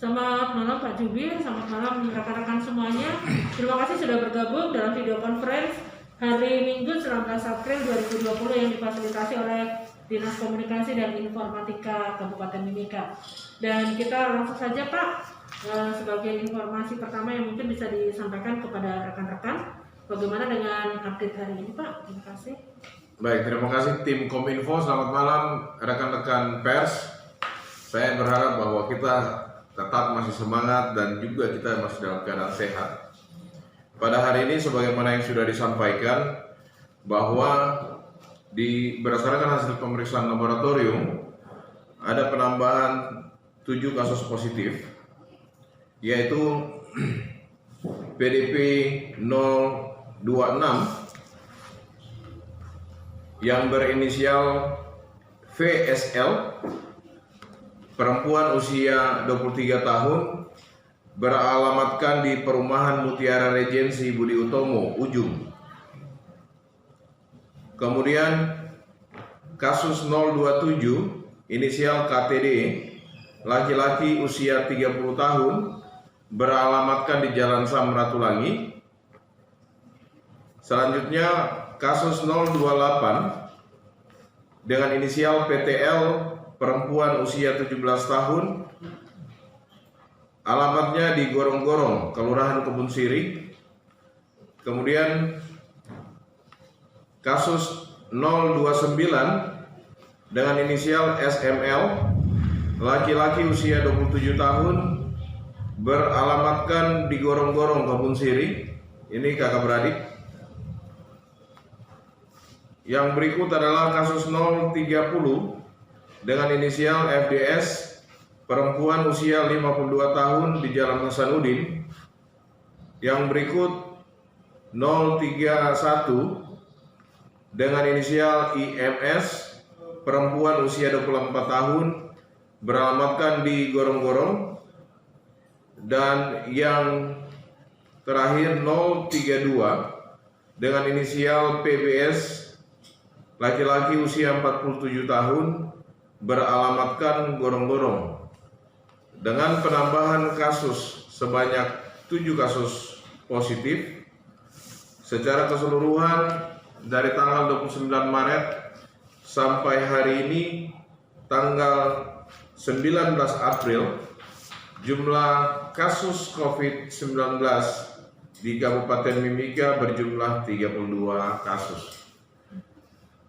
Selamat malam Pak Jubir, selamat malam rekan-rekan semuanya. Terima kasih sudah bergabung dalam video conference hari Minggu 19 April 2020 yang difasilitasi oleh Dinas Komunikasi dan Informatika Kabupaten Mimika. Dan kita langsung saja Pak, sebagai informasi pertama yang mungkin bisa disampaikan kepada rekan-rekan, bagaimana dengan update hari ini Pak? Terima kasih. Baik, terima kasih tim Kominfo. Selamat malam rekan-rekan pers. Saya berharap bahwa kita tetap masih semangat dan juga kita masih dalam keadaan sehat. Pada hari ini sebagaimana yang sudah disampaikan bahwa berdasarkan hasil pemeriksaan laboratorium ada penambahan 7 kasus positif, yaitu PDP 026 yang berinisial VSL, perempuan usia 23 tahun, beralamatkan di Perumahan Mutiara Regency Budi Utomo, Ujung. Kemudian kasus 027, inisial KTD, laki-laki usia 30 tahun, beralamatkan di Jalan Samratulangi. Selanjutnya kasus 028 dengan inisial PTL, perempuan usia 17 tahun, alamatnya di Gorong-Gorong, Kelurahan Kebun Sirih. Kemudian kasus 029 dengan inisial SML, laki-laki usia 27 tahun, beralamatkan di Gorong-Gorong, Kebun Sirih. Ini kakak beradik. Yang berikut adalah kasus 030 dengan inisial FDS, perempuan usia 52 tahun di Jalan Hasanuddin. Yang berikut 031 dengan inisial IMS, perempuan usia 24 tahun, beralamatkan di Gorong-Gorong. Dan yang terakhir 032 dengan inisial PBS, laki-laki usia 47 tahun, beralamatkan Gorong-Gorong. Dengan penambahan kasus sebanyak 7 kasus positif secara keseluruhan dari tanggal 29 Maret sampai hari ini tanggal 19 April, jumlah kasus COVID-19 di Kabupaten Mimika berjumlah 32 kasus.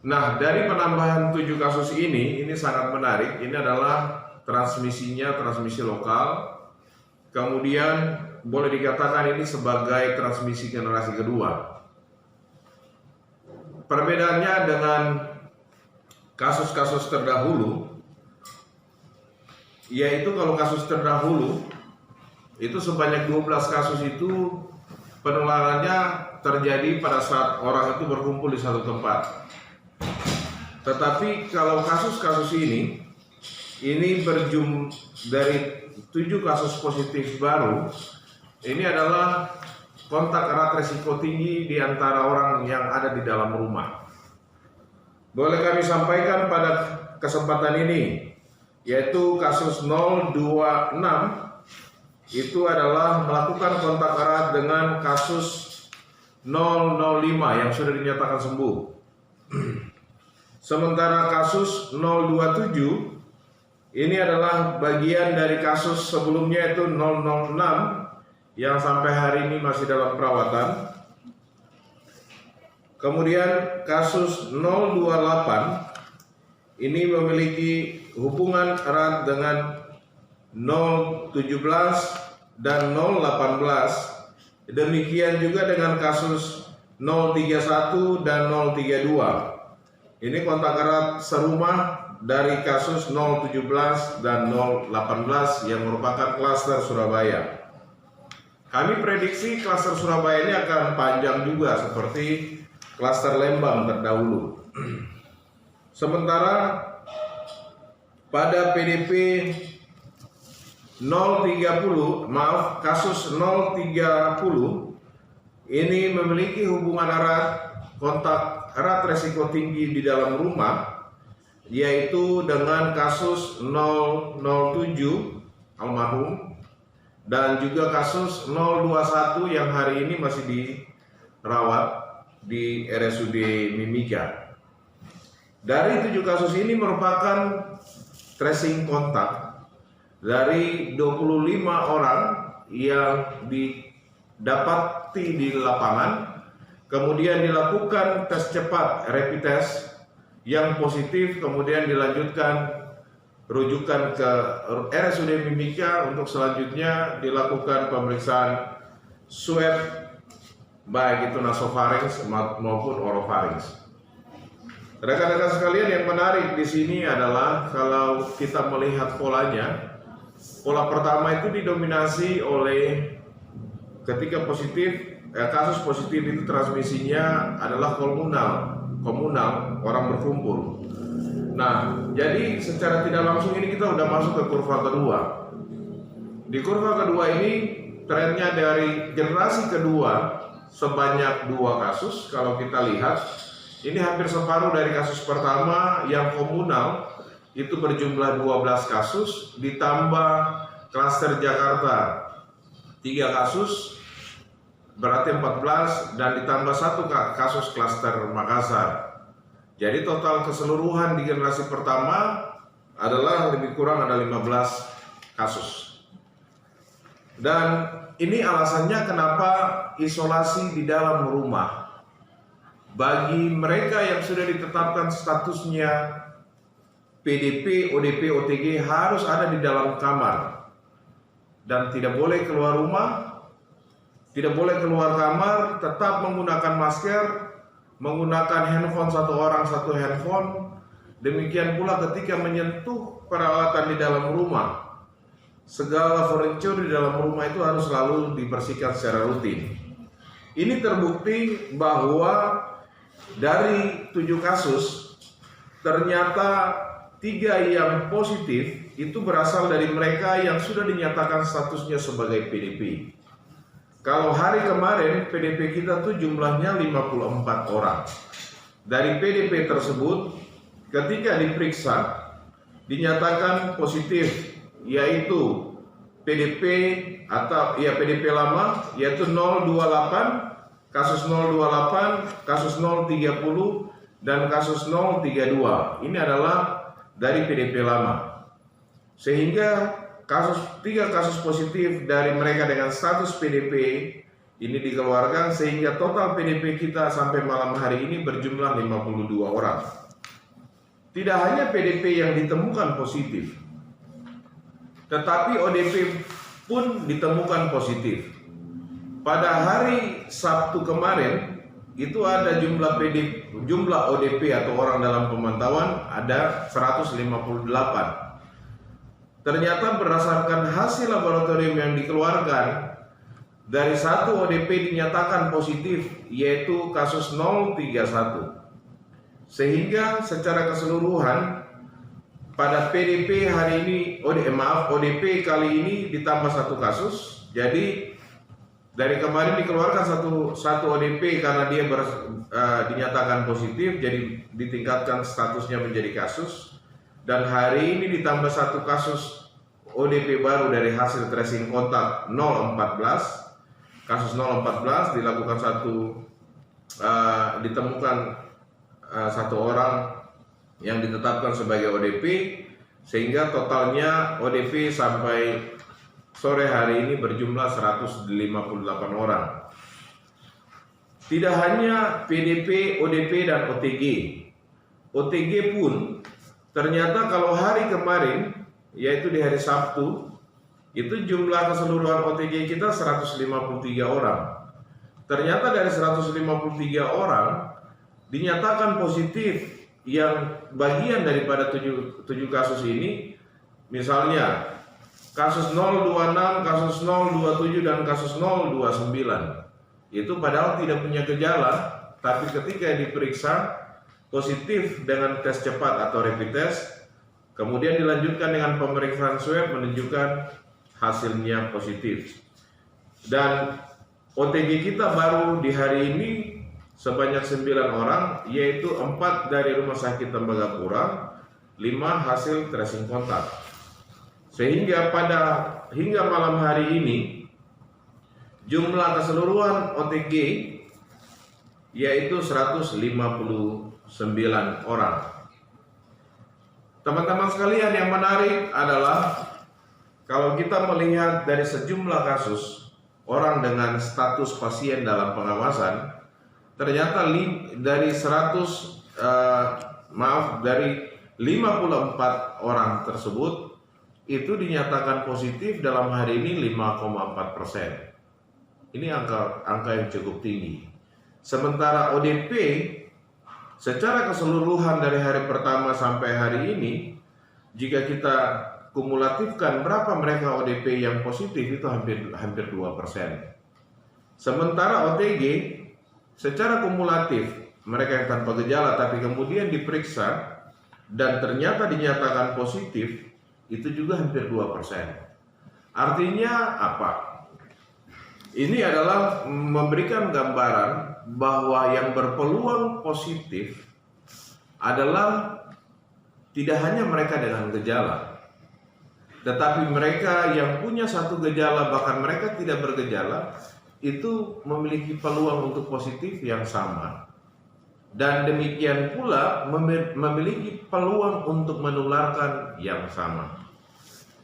Nah, dari penambahan 7 kasus ini sangat menarik. Ini adalah transmisinya transmisi lokal. Kemudian boleh dikatakan ini sebagai transmisi generasi kedua. Perbedaannya dengan kasus-kasus terdahulu, yaitu kalau kasus terdahulu itu sebanyak 12 kasus itu penularannya terjadi pada saat orang itu berkumpul di satu tempat. Tetapi kalau kasus-kasus ini dari 7 kasus positif baru, ini adalah kontak erat resiko tinggi di antara orang yang ada di dalam rumah. Boleh kami sampaikan pada kesempatan ini, yaitu kasus 026 itu adalah melakukan kontak erat dengan kasus 005 yang sudah dinyatakan sembuh. Sementara kasus 027 ini adalah bagian dari kasus sebelumnya, yaitu 006 yang sampai hari ini masih dalam perawatan. Kemudian kasus 028 ini memiliki hubungan erat dengan 017 dan 018. Demikian juga dengan kasus 031 dan 032. Ini kontak erat serumah dari kasus 017 dan 018 yang merupakan klaster Surabaya. Kami prediksi klaster Surabaya ini akan panjang juga seperti klaster Lembang terdahulu. Sementara pada PDP 030, kasus 030 ini memiliki hubungan erat, kontak erat resiko tinggi di dalam rumah, yaitu dengan kasus 007 almarhum dan juga kasus 021 yang hari ini masih dirawat di RSUD Mimika. Dari 7 kasus ini merupakan tracing kontak dari 25 orang yang didapati di lapangan, kemudian dilakukan tes cepat rapid test yang positif, kemudian dilanjutkan rujukan ke RSUD Mimika untuk selanjutnya dilakukan pemeriksaan swab baik itu nasofarinx maupun orofarinx. Rekan-rekan sekalian, yang menarik di sini adalah kalau kita melihat polanya, pola pertama itu didominasi oleh ketika kasus positif itu transmisinya adalah komunal, orang berkumpul. Nah, jadi secara tidak langsung ini kita udah masuk ke kurva kedua. Di kurva kedua ini trennya dari generasi kedua sebanyak 2 kasus. Kalau kita lihat, ini hampir separuh dari kasus pertama yang komunal itu berjumlah 12 kasus, ditambah klaster Jakarta 3 kasus, berarti 14, dan ditambah 1 kasus klaster Makassar. Jadi total keseluruhan di generasi pertama adalah lebih kurang ada 15 kasus. Dan ini alasannya kenapa isolasi di dalam rumah. Bagi mereka yang sudah ditetapkan statusnya PDP, ODP, OTG harus ada di dalam kamar dan tidak boleh keluar rumah, tidak boleh keluar kamar, tetap menggunakan masker, menggunakan handphone, 1 orang 1 handphone. Demikian pula ketika menyentuh peralatan di dalam rumah, segala furniture di dalam rumah itu harus selalu dibersihkan secara rutin. Ini terbukti bahwa dari 7 kasus, ternyata 3 yang positif itu berasal dari mereka yang sudah dinyatakan statusnya sebagai PDP. Kalau hari kemarin PDP kita tuh jumlahnya 54 orang. Dari PDP tersebut, ketika diperiksa, dinyatakan positif, yaitu PDP atau PDP lama, yaitu 028, kasus 028, kasus 030, dan kasus 032. Ini adalah dari PDP lama. Sehingga 3 kasus positif dari mereka dengan status PDP ini dikeluarkan, sehingga total PDP kita sampai malam hari ini berjumlah 52 orang. Tidak hanya PDP yang ditemukan positif, tetapi ODP pun ditemukan positif. Pada hari Sabtu kemarin itu ada jumlah ODP atau orang dalam pemantauan ada 158. Ternyata berdasarkan hasil laboratorium yang dikeluarkan, dari 1 ODP dinyatakan positif, yaitu kasus 031. Sehingga secara keseluruhan pada PDP hari ini, ODP kali ini ditambah 1 kasus. Jadi dari kemarin dikeluarkan satu ODP karena dia dinyatakan positif, jadi ditingkatkan statusnya menjadi kasus. Dan hari ini ditambah 1 kasus ODP baru dari hasil tracing kontak 014. Kasus 014 dilakukan ditemukan 1 orang yang ditetapkan sebagai ODP, sehingga totalnya ODP sampai sore hari ini berjumlah 158 orang. Tidak hanya PDP, ODP, dan OTG. OTG pun ternyata kalau hari kemarin, yaitu di hari Sabtu, itu jumlah keseluruhan OTG kita 153 orang. Ternyata dari 153 orang dinyatakan positif yang bagian daripada 7 kasus ini, misalnya kasus 026, kasus 027, dan kasus 029. Itu padahal tidak punya gejala, tapi ketika diperiksa positif dengan tes cepat atau rapid test, kemudian dilanjutkan dengan pemeriksaan swab menunjukkan hasilnya positif. Dan OTG kita baru di hari ini sebanyak 9 orang, yaitu 4 dari Rumah Sakit Tembagapura, 5 hasil tracing kontak. Sehingga hingga malam hari ini jumlah keseluruhan OTG yaitu 159 orang. Teman-teman sekalian, yang menarik adalah kalau kita melihat dari sejumlah kasus orang dengan status pasien dalam pengawasan, ternyata dari 54 orang tersebut itu dinyatakan positif dalam hari ini 5,4%. Ini angka yang cukup tinggi. Sementara ODP secara keseluruhan dari hari pertama sampai hari ini, jika kita kumulatifkan berapa mereka ODP yang positif, itu hampir 2%. Sementara OTG secara kumulatif mereka yang tanpa gejala tapi kemudian diperiksa dan ternyata dinyatakan positif, itu juga hampir 2%. Artinya apa? Ini adalah memberikan gambaran bahwa yang berpeluang positif adalah tidak hanya mereka dengan gejala, tetapi mereka yang punya satu gejala, bahkan mereka tidak bergejala, itu memiliki peluang untuk positif yang sama. Dan demikian pula memiliki peluang untuk menularkan yang sama.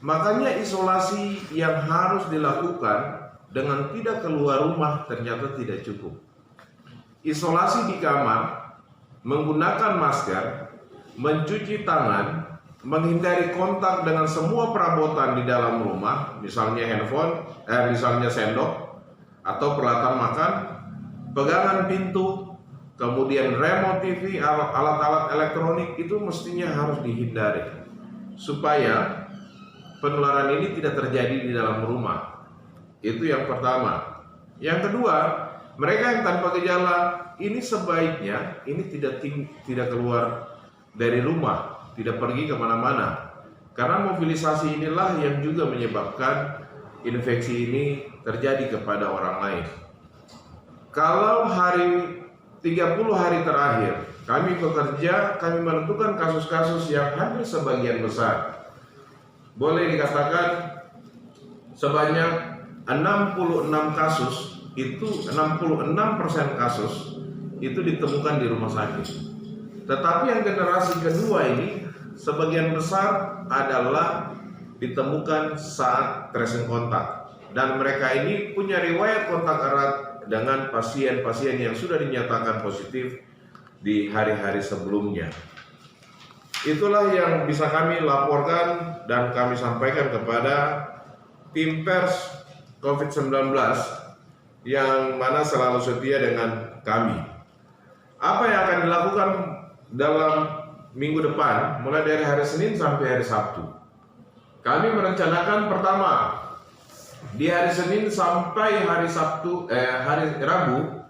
Makanya isolasi yang harus dilakukan dengan tidak keluar rumah ternyata tidak cukup. Isolasi di kamar, menggunakan masker, mencuci tangan, menghindari kontak dengan semua perabotan di dalam rumah, misalnya handphone, misalnya sendok atau peralatan makan, pegangan pintu, kemudian remote TV, alat-alat elektronik, itu mestinya harus dihindari supaya penularan ini tidak terjadi di dalam rumah. Itu yang pertama. Yang kedua, mereka yang tanpa gejala ini sebaiknya ini tidak keluar dari rumah, tidak pergi kemana-mana, karena mobilisasi inilah yang juga menyebabkan infeksi ini terjadi kepada orang lain. Kalau 30 hari terakhir kami bekerja, kami menentukan kasus-kasus yang hampir sebagian besar, boleh dikatakan sebanyak 66 kasus, itu 66% kasus itu ditemukan di rumah sakit. Tetapi yang generasi kedua ini sebagian besar adalah ditemukan saat tracing kontak, dan mereka ini punya riwayat kontak erat dengan pasien-pasien yang sudah dinyatakan positif di hari-hari sebelumnya. Itulah yang bisa kami laporkan dan kami sampaikan kepada tim pers COVID-19 yang mana selalu setia dengan kami. Apa yang akan dilakukan dalam minggu depan, mulai dari hari Senin sampai hari Sabtu? Kami merencanakan pertama, di hari Senin sampai hari Rabu,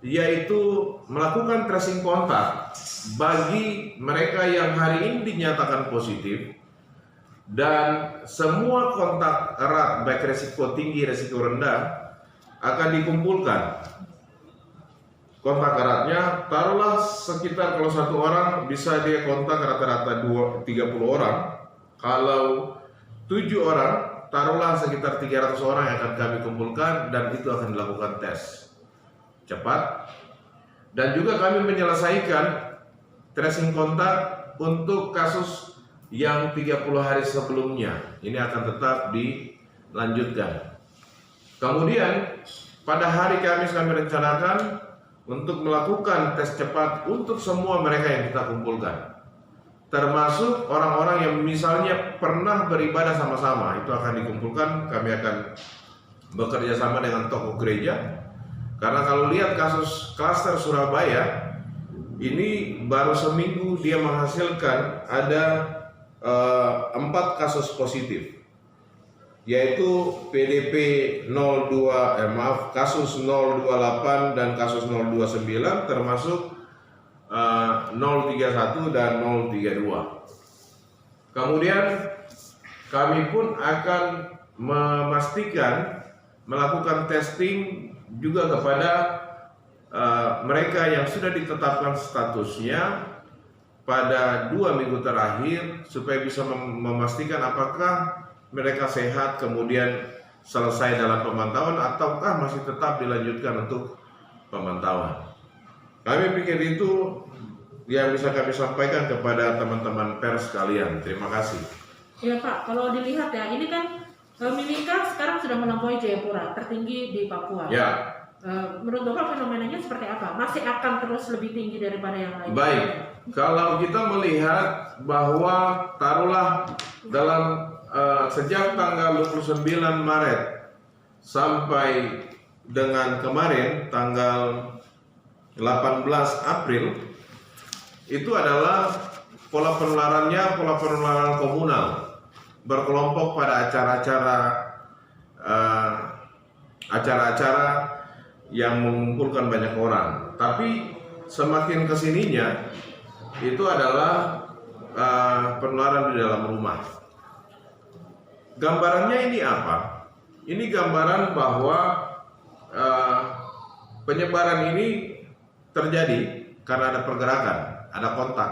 yaitu melakukan tracing kontak bagi mereka yang hari ini dinyatakan positif, dan semua kontak erat baik resiko tinggi, resiko rendah akan dikumpulkan. Kontak eratnya taruhlah sekitar, kalau satu orang bisa dia kontak rata-rata 30 orang. Kalau 7 orang, taruhlah sekitar 300 orang yang akan kami kumpulkan, dan itu akan dilakukan tes cepat. Dan juga kami menyelesaikan tracing kontak untuk kasus yang 30 hari sebelumnya. Ini akan tetap dilanjutkan. Kemudian pada hari Kamis kami rencanakan untuk melakukan tes cepat untuk semua mereka yang kita kumpulkan, termasuk orang-orang yang misalnya pernah beribadah sama-sama. Itu akan dikumpulkan. Kami akan bekerja sama dengan tokoh gereja, karena kalau lihat kasus klaster Surabaya ini baru seminggu dia menghasilkan ada 4 kasus positif, yaitu PDP kasus 028 dan kasus 029, termasuk 031 dan 032. Kemudian kami pun akan memastikan melakukan testing juga kepada mereka yang sudah ditetapkan statusnya pada 2 minggu terakhir, supaya bisa memastikan apakah mereka sehat kemudian selesai dalam pemantauan ataukah masih tetap dilanjutkan untuk pemantauan. Kami pikir itu yang bisa kami sampaikan kepada teman-teman pers sekalian. Terima kasih. Ya Pak, kalau dilihat ya, ini kan Mimika sekarang sudah melampaui Jayapura, tertinggi di Papua. Ya. Menurut Bapak fenomenanya seperti apa? Masih akan terus lebih tinggi daripada yang lain? Baik, kalau kita melihat bahwa taruhlah dalam sejak tanggal 29 Maret sampai dengan kemarin tanggal 18 April itu adalah pola penularan komunal berkelompok pada acara-acara yang mengumpulkan banyak orang. Tapi semakin kesininya itu adalah penularan di dalam rumah. Gambarannya ini apa? Ini gambaran bahwa penyebaran ini terjadi karena ada pergerakan, ada kontak.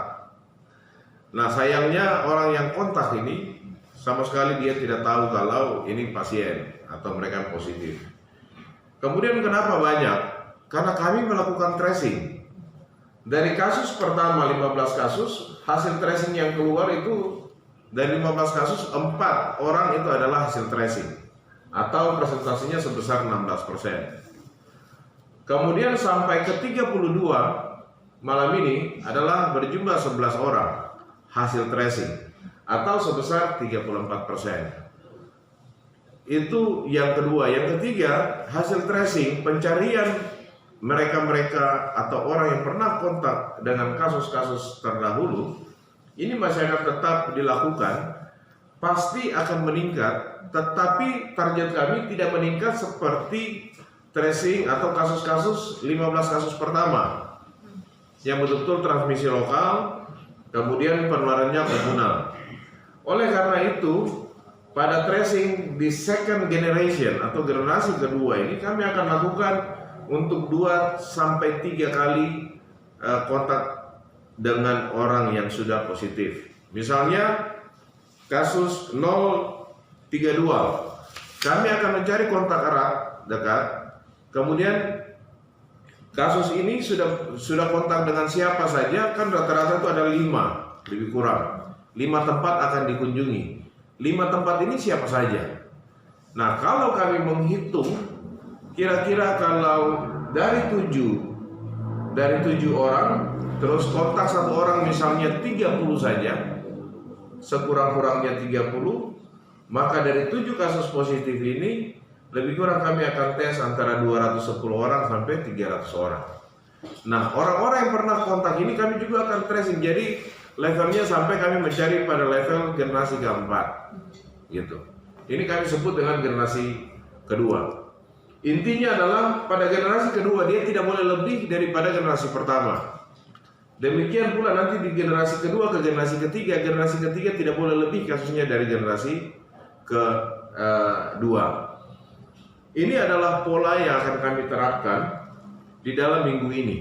Nah sayangnya orang yang kontak ini sama sekali dia tidak tahu kalau ini pasien atau mereka positif. Kemudian kenapa banyak? Karena kami melakukan tracing. Dari kasus pertama 15 kasus, hasil tracing yang keluar itu dari 15 kasus 4 orang itu adalah hasil tracing atau presentasinya sebesar 16%. Kemudian sampai ke 32 malam ini adalah berjumlah 11 orang hasil tracing atau sebesar 34%. Itu yang kedua. Yang ketiga, hasil tracing pencarian mereka-mereka atau orang yang pernah kontak dengan kasus-kasus terdahulu ini masih akan tetap dilakukan, pasti akan meningkat, tetapi target kami tidak meningkat seperti tracing atau kasus-kasus 15 kasus pertama yang betul-betul transmisi lokal kemudian penularannya komunal. Oleh karena itu pada tracing di second generation atau generasi kedua ini kami akan lakukan untuk 2 sampai 3 kali kontak dengan orang yang sudah positif. Misalnya kasus 032 kami akan mencari kontak erat dekat. Kemudian kasus ini sudah kontak dengan siapa saja, kan rata-rata itu ada 5 lebih kurang. 5 tempat akan dikunjungi. 5 tempat ini siapa saja. Nah kalau kami menghitung kira-kira kalau dari 7 orang terus kontak 1 orang misalnya 30 saja, sekurang-kurangnya 30, maka dari 7 kasus positif ini lebih kurang kami akan tes antara 210 orang sampai 300 orang. Nah orang-orang yang pernah kontak ini kami juga akan tracing, jadi levelnya sampai kami mencari pada level generasi keempat gitu. Ini kami sebut dengan generasi kedua. Intinya adalah pada generasi kedua dia tidak boleh lebih daripada generasi pertama. Demikian pula nanti di generasi kedua ke generasi ketiga tidak boleh lebih kasusnya dari generasi kedua. Ini adalah pola yang akan kami terapkan di dalam minggu ini.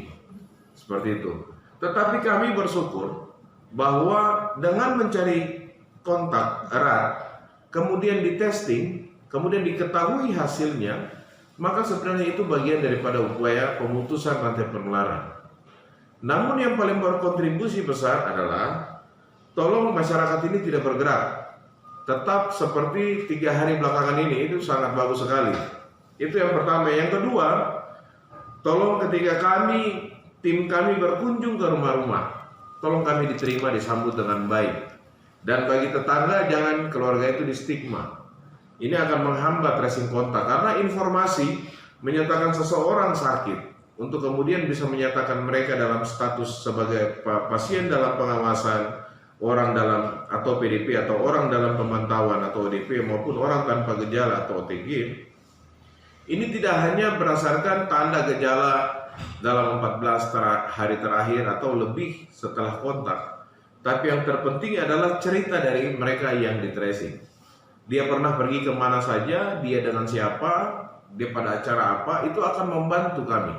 Seperti itu. Tetapi kami bersyukur bahwa dengan mencari kontak erat, kemudian di testing, kemudian diketahui hasilnya, maka sebenarnya itu bagian daripada upaya pemutusan rantai penularan. Namun yang paling berkontribusi besar adalah tolong masyarakat ini tidak bergerak, tetap seperti 3 hari belakangan ini, itu sangat bagus sekali. Itu yang pertama. Yang kedua, tolong ketika tim kami berkunjung ke rumah-rumah, tolong kami diterima, disambut dengan baik. Dan bagi tetangga jangan keluarga itu di stigma. Ini akan menghambat tracing kontak karena informasi menyatakan seseorang sakit untuk kemudian bisa menyatakan mereka dalam status sebagai pasien dalam pengawasan, orang dalam atau PDP atau orang dalam pemantauan atau ODP maupun orang tanpa gejala atau OTG. Ini tidak hanya berdasarkan tanda gejala dalam 14 hari terakhir atau lebih setelah kontak, tapi yang terpenting adalah cerita dari mereka yang di tracing. Dia pernah pergi kemana saja, dia dengan siapa, dia pada acara apa, itu akan membantu kami